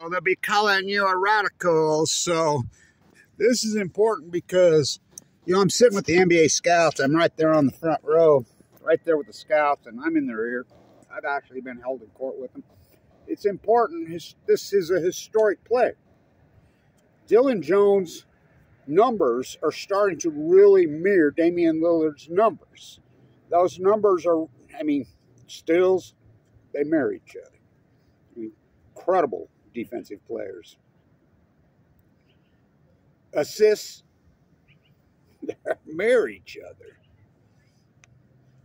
Well, they'll be calling you a radical. So this is important because, you know, I'm sitting with the NBA scouts. I'm right there on the front row, right there with the scouts, and I'm in their ear. I've actually been held in court with them. It's important. This is a historic play. Dillon Jones' numbers are starting to really mirror Damian Lillard's numbers. Those numbers are, I mean, steals, they mirror each other. I mean, incredible defensive players. Assists, they mirror each other.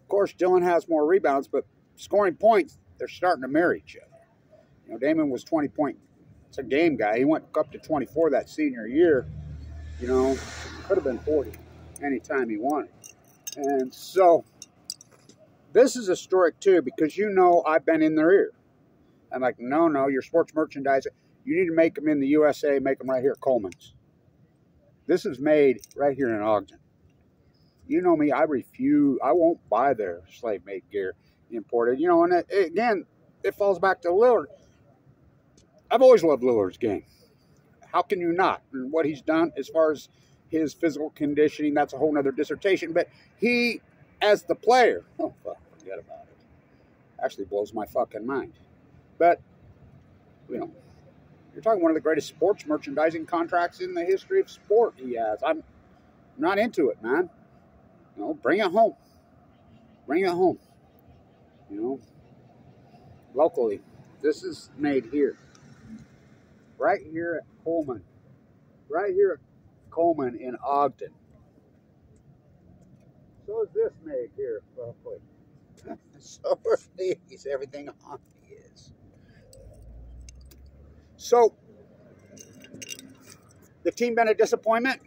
Of course, Dillon has more rebounds, but scoring points, they're starting to mirror each other. You know, Damian was 20-point. It's a game guy. He went up to 24 that senior year. You know, could have been 40 anytime he wanted. And so this is historic too, because, you know, I've been in their ear. I'm like, no, your sports merchandise, you need to make them in the USA, make them right here at Coleman's. This is made right here in Ogden. You know me, I refuse, I won't buy their slave-made gear imported. You know, and again, it falls back to Lillard. I've always loved Lillard's game. How can you not? And what he's done as far as his physical conditioning, that's a whole nother dissertation. But he, as the player, oh, fuck, forget about it. Actually blows my fucking mind. But, you know, you're talking one of the greatest sports merchandising contracts in the history of sport he has. I'm not into it, man. You know, bring it home. Bring it home. You know, locally. This is made here. Right here at Coleman. Right here at Coleman in Ogden. So is this made here, roughly. So are these. Everything on these. So, the team been a disappointment?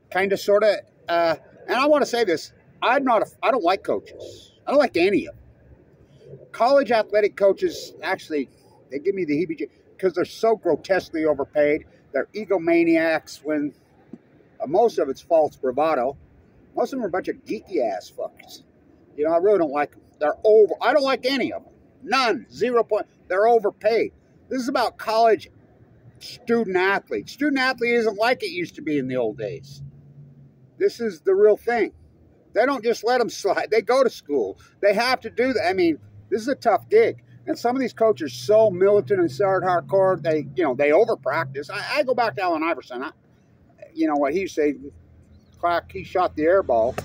Kind of, sort of. And I want to say this. I don't like coaches. I don't like any of them. College athletic coaches, actually, they give me the heebie-jeebies because they're so grotesquely overpaid. They're egomaniacs when most of it's false bravado. Most of them are a bunch of geeky-ass fuckers. You know, I really don't like them. They're over. I don't like any of them. None. 0 point. They're overpaid. This is about college student-athlete. Student-athlete isn't like it used to be in the old days. This is the real thing. They don't just let them slide. They go to school. They have to do that. I mean, this is a tough gig. And some of these coaches are so militant and so hardcore, they over-practice. I go back to Allen Iverson. You know what he said, Clark, he shot the air ball,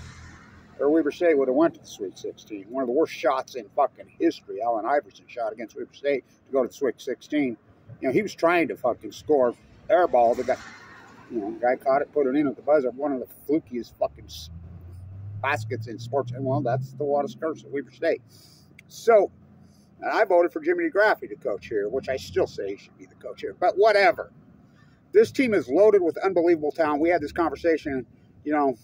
or Weber State would have went to the Sweet 16. One of the worst shots in fucking history, Allen Iverson shot against Weber State to go to the Sweet 16. You know, he was trying to fucking score air ball. The guy caught it, put it in at the buzzer. One of the flukiest fucking baskets in sports. And, well, that's the Waters curse at Weber State. So, and I voted for Jimmy DeGraffi to coach here, which I still say he should be the coach here. But whatever. This team is loaded with unbelievable talent. We had this conversation, you know,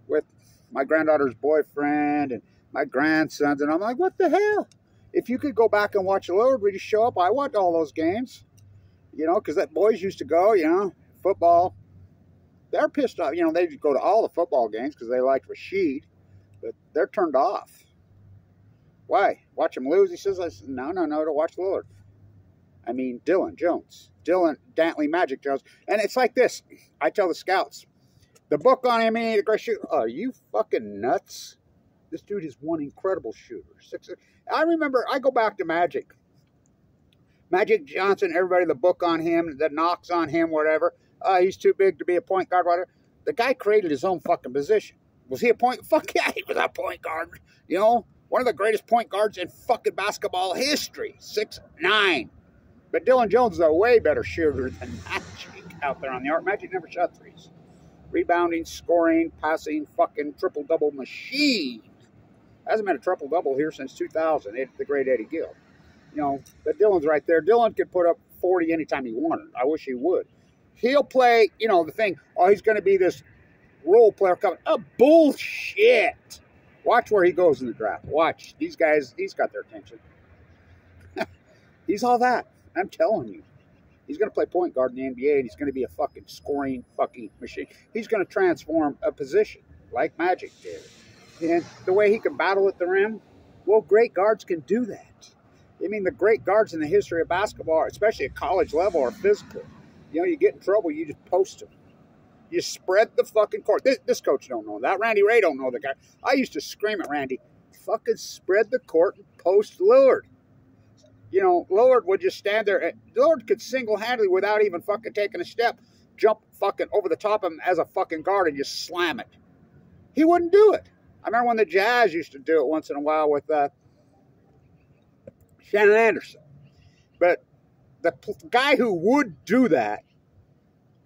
with my granddaughter's boyfriend and my grandsons. And I'm like, what the hell? If you could go back and watch Lillard, we just show up. I watched all those games, you know, because that boys used to go, you know, football. They're pissed off. You know, they go to all the football games because they liked Rashid, but they're turned off. Why? Watch him lose? He says, no, to watch Lillard. I mean, Dillon Jones. Dillon, Dantley, Magic Jones. And it's like this. I tell the scouts, the book on him, the great shooter. Are you fucking nuts? This dude is one incredible shooter. I remember, I go back to Magic. Magic Johnson, everybody, the book on him, the knocks on him, whatever. He's too big to be a point guard, whatever. The guy created his own fucking position. Was he a point? Fuck yeah, he was a point guard. You know, one of the greatest point guards in fucking basketball history. 6'9". But Dillon Jones is a way better shooter than Magic out there on the arc. Magic never shot threes. Rebounding, scoring, passing, fucking triple-double machine. Hasn't been a triple-double here since 2000. The great Eddie Gill. You know, but Dillon's right there. Dillon could put up 40 anytime he wanted. I wish he would. He'll play, you know, the thing, he's going to be this role player coming. Bullshit. Watch where he goes in the draft. Watch. These guys, he's got their attention. He's all that. I'm telling you. He's going to play point guard in the NBA, and he's going to be a fucking scoring fucking machine. He's going to transform a position like Magic did. And the way he can battle at the rim, well, great guards can do that. I mean, the great guards in the history of basketball, especially at college level, are physical. You know, you get in trouble, you just post them. You spread the fucking court. This coach don't know that. Randy Ray don't know the guy. I used to scream at Randy, fucking spread the court and post Lillard. You know, Lillard would just stand there. Lillard could single-handedly, without even fucking taking a step, jump fucking over the top of him as a fucking guard and just slam it. He wouldn't do it. I remember when the Jazz used to do it once in a while with Shannon Anderson. But the guy who would do that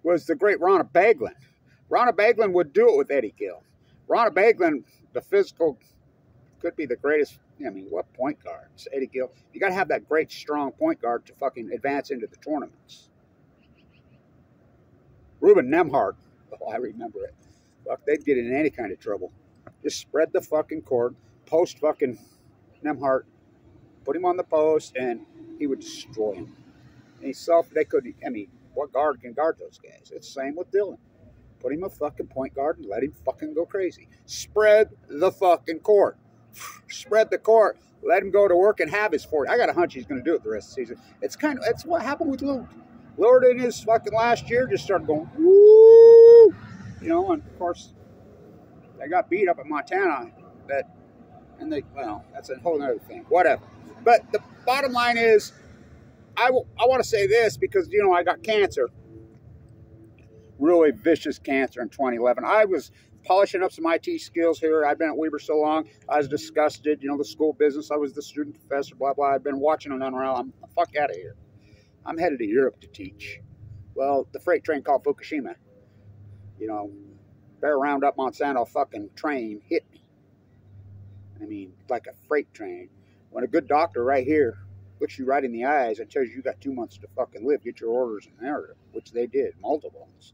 was the great Ronna Beglin. Ronna Beglin would do it with Eddie Gill. Ronna Beglin, the physical, could be the greatest. I mean, what point guard? It's Eddie Gill. You got to have that great, strong point guard to fucking advance into the tournaments. Ruben Nemhart. Oh, I remember it. Fuck, they'd get in any kind of trouble. Just spread the fucking court, post fucking Nemhart, put him on the post, and he would destroy him. And they could, I mean, what guard can guard those guys? It's the same with Dillon. Put him a fucking point guard and let him fucking go crazy. Spread the fucking court. Spread the court. Let him go to work and have his 40. I got a hunch he's going to do it the rest of the season. It's what happened with Lillard. Lillard in his fucking last year just started going, woo! You know, and of course, they got beat up at Montana. Well, that's a whole other thing. Whatever. But the bottom line is, I want to say this because, you know, I got cancer. Really vicious cancer in 2011. I was polishing up some IT skills here. I'd been at Weber so long. I was disgusted. You know, the school business. I was the student professor, blah, blah. I'd been watching them around. I'm fuck out of here. I'm headed to Europe to teach. Well, the freight train called Fukushima, you know, Bear Roundup Monsanto fucking train hit me. I mean, like a freight train. When a good doctor right here looks you right in the eyes and tells you got 2 months to fucking live, get your orders in there, which they did, multiple ones.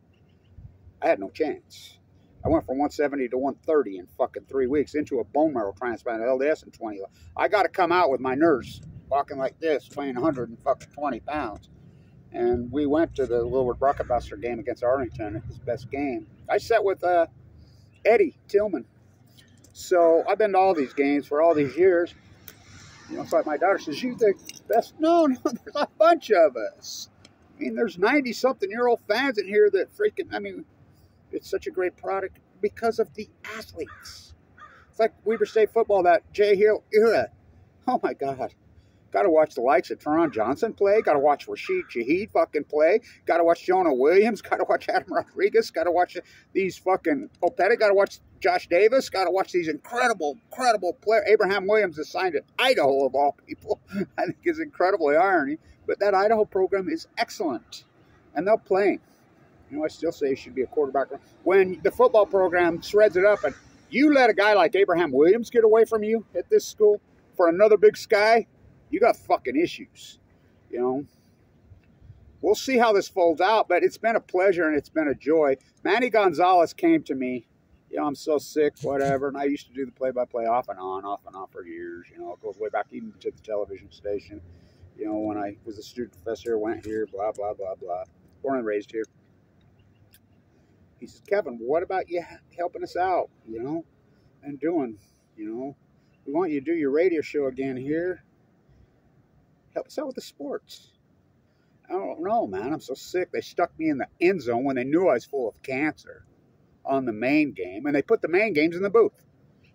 I had no chance. I went from 170 to 130 in fucking 3 weeks into a bone marrow transplant at LDS in 2011. I got to come out with my nurse walking like this, weighing 120 pounds. And we went to the Lillard Brocketbuster game against Arlington, his best game. I sat with Eddie Tillman. So I've been to all these games for all these years. You know, it's like my daughter says, you the best? No, there's a bunch of us. I mean, there's 90-something-year-old fans in here that freaking, I mean, it's such a great product because of the athletes. It's like Weber State football, that Jay Hill era. Oh, my God. Got to watch the likes of Teron Johnson play. Got to watch Rashid Shaheed fucking play. Got to watch Jonah Williams. Got to watch Adam Rodriguez. Got to watch these fucking Opeta. Got to watch Josh Davis. Got to watch these incredible players. Abraham Williams is signed at Idaho, of all people. I think is incredibly irony. But that Idaho program is excellent. And they'll play. You know, I still say he should be a quarterback. When the football program shreds it up and you let a guy like Abraham Williams get away from you at this school for another Big Sky, you got fucking issues, you know. We'll see how this folds out, but it's been a pleasure and it's been a joy. Manny Gonzalez came to me. You know, I'm so sick, whatever. And I used to do the play-by-play off and on for years. You know, it goes way back even to the television station. You know, when I was a student professor, went here, blah, blah, blah, blah. Born and raised here. He says, Kevin, what about you helping us out, you know, and doing, you know, we want you to do your radio show again here. Help us out with the sports. I don't know, man. I'm so sick. They stuck me in the end zone when they knew I was full of cancer on the main game, and they put the main games in the booth.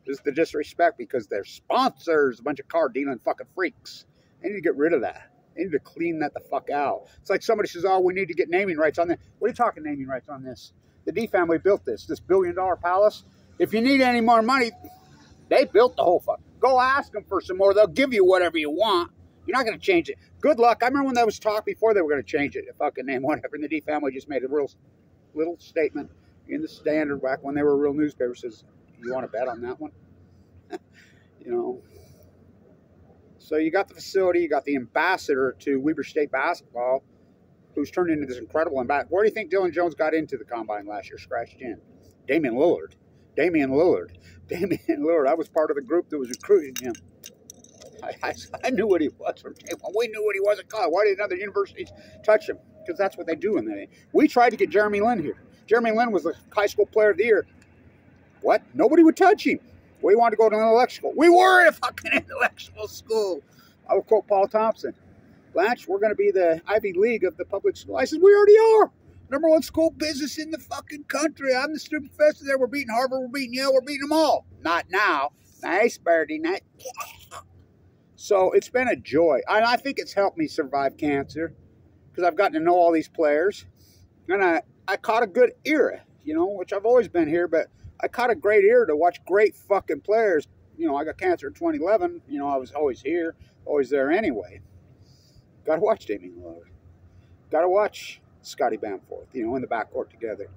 This is the disrespect because they're sponsors, a bunch of car dealing fucking freaks. They need to get rid of that. They need to clean that the fuck out. It's like somebody says, oh, we need to get naming rights on this. What are you talking naming rights on this? The D family built this billion-dollar palace. If you need any more money, they built the whole fuck. Go ask them for some more. They'll give you whatever you want. You're not going to change it. Good luck. I remember when that was talk before they were going to change it. The fucking name, whatever. And the D family just made a real little statement in the Standard back when they were a real newspaper. Says, you want to bet on that one? You know. So you got the facility. You got the ambassador to Weber State basketball, who's turned into this incredible ambassador. Where do you think Dillon Jones got into the combine last year? Scratched in. Damian Lillard. I was part of the group that was recruiting him. I knew what he was from day one. We knew what he was at college. Why didn't other universities touch him? Because that's what they do in the. We tried to get Jeremy Lin here. Jeremy Lin was the high school player of the year. What? Nobody would touch him. We wanted to go to an intellectual. We were in a fucking intellectual school. I will quote Paul Thompson. Blanch, we're going to be the Ivy League of the public school. I said, we already are. #1 school business in the fucking country. I'm the stupid professor there. We're beating Harvard. We're beating Yale. We're beating them all. Not now. Nice, Birdie. Nice. So it's been a joy. And I think it's helped me survive cancer because I've gotten to know all these players. And I caught a good era, you know, which I've always been here, but I caught a great era to watch great fucking players. You know, I got cancer in 2011. You know, I was always here, always there anyway. Got to watch Damian Lillard. Got to watch Scotty Bamforth, you know, in the backcourt together.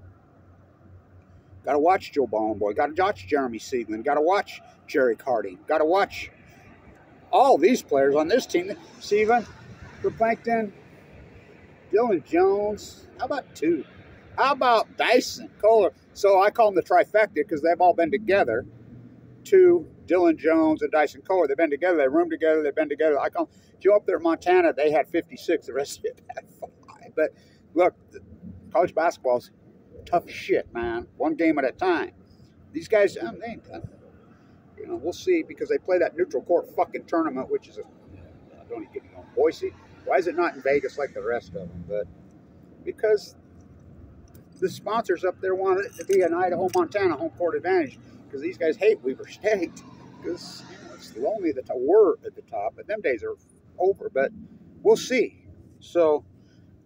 Got to watch Joe Ballenboy. Got to watch Jeremy Sieglin. Got to watch Jerry Harding. Got to watch all these players on this team. Steven, Plankton, Dillon Jones. How about 2? How about Dyson Kohler? So I call them the trifecta because they've all been together. 2, Dillon Jones and Dyson Kohler. They've been together. They roomed together. They've been together. I call them, if you up there in Montana, they had 56. The rest of it had 5. But look, college basketball's tough shit, man. One game at a time. These guys, they ain't done. You know, we'll see because they play that neutral court fucking tournament, which is don't even get me on Boise. Why is it not in Vegas like the rest of them? But because the sponsors up there want it to be an Idaho, Montana home court advantage because these guys hate Weber State because you know, it's lonely at the top. We're at the top, but them days are over. But we'll see. So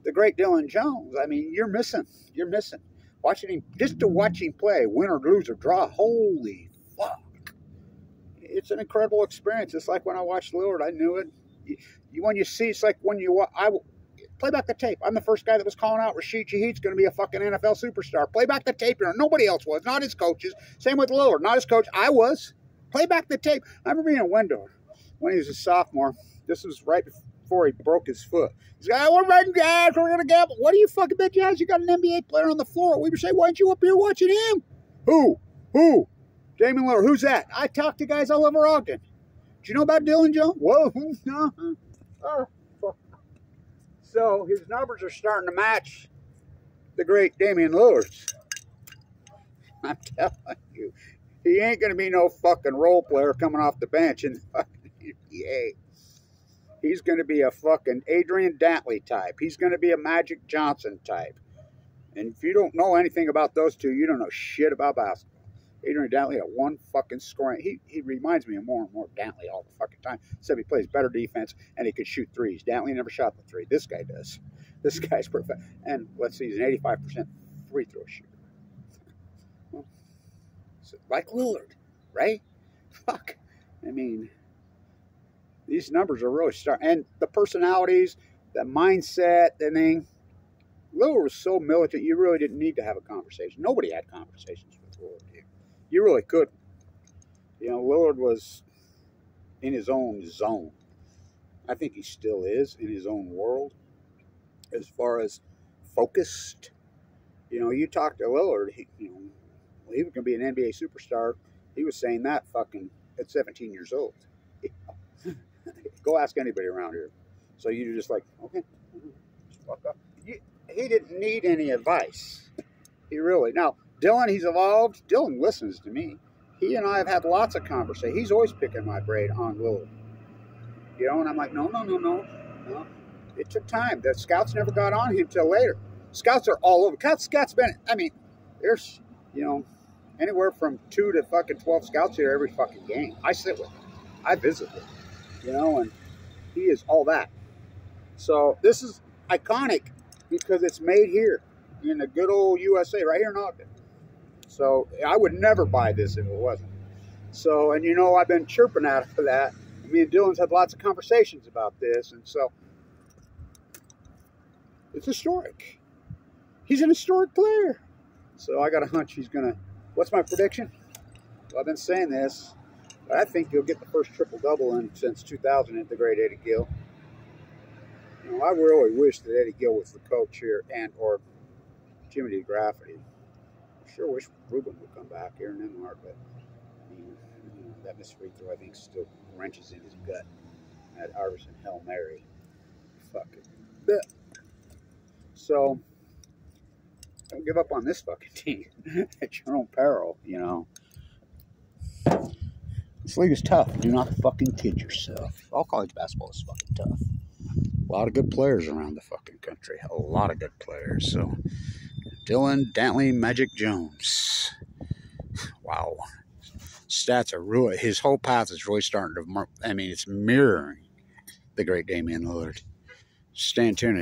the great Dillon Jones, I mean, you're missing. You're missing. Watching him, just to watch him play, win or lose or draw, holy fuck. It's an incredible experience. It's like when I watched Lillard, I knew it. When you see, it's like when you play back the tape. I'm the first guy that was calling out Rashid Shaheed's going to be a fucking NFL superstar. Play back the tape. Nobody else was, not his coaches. Same with Lillard, not his coach. I was. Play back the tape. I remember being in Wendell when he was a sophomore. This was right before he broke his foot. He's like, we're running guys, we're going to gamble. What do you fucking bet you guys? You got an NBA player on the floor at Weber State. Why aren't you up here watching him? Who? Damian Lillard. Who's that? I talk to guys all over Ogden. Do you know about Dillon Jones? Whoa. No. Oh. So his numbers are starting to match the great Damian Lillard's. I'm telling you, he ain't going to be no fucking role player coming off the bench in the fucking NBA. He's going to be a fucking Adrian Dantley type. He's going to be a Magic Johnson type. And if you don't know anything about those two, you don't know shit about basketball. Adrian Dantley had one fucking scoring. He reminds me of more and more of Dantley all the fucking time. Except he plays better defense and he could shoot threes. Dantley never shot the 3. This guy does. This guy's perfect. And let's see, he's an 85% free throw shooter. Well, so like Lillard, right? Fuck. I mean, these numbers are really starting. And the personalities, the mindset, the thing. Lillard was so militant, you really didn't need to have a conversation. Nobody had conversations with Lillard here. You really couldn't. You know, Lillard was in his own zone. I think he still is in his own world as far as focused. You know, you talk to Lillard, he was going to be an NBA superstar. He was saying that fucking at 17 years old. Go ask anybody around here. So you're just like, okay, just fuck up. He didn't need any advice. He really. Now, Dillon, he's evolved. Dillon listens to me. He and I have had lots of conversations. He's always picking my brain on Lillard. You know, and I'm like, no. It took time. The scouts never got on him till later. Scouts are all over. Scouts been, I mean, there's, you know, anywhere from 2 to fucking 12 scouts here every fucking game. I sit with him. I visit with him. You know, and he is all that. So this is iconic because it's made here in the good old USA, right here in Ogden. So I would never buy this if it wasn't. So, and you know, I've been chirping at it for that. Me and Dillon's had lots of conversations about this, and so it's historic. He's an historic player. So I got a hunch he's going to, what's my prediction? Well, I've been saying this, but I think he'll get the first triple-double in since 2000 at the great Eddie Gill. You know, I really wish that Eddie Gill was the coach here and or Jimmy DeGrafferty. I sure wish Ruben would come back here in Denmark, but that missed free throw, I think, still wrenches in his gut. That Iverson Hail Mary. Fuck it. So, don't give up on this fucking team at your own peril, you know. This league is tough. Do not fucking kid yourself. All college basketball is fucking tough. A lot of good players around the fucking country. A lot of good players. So, Dillon, Dantley, Magic Jones. Wow. Stats are really, his whole path is really starting to, I mean, it's mirroring the great Damian Lillard. Stay tuned.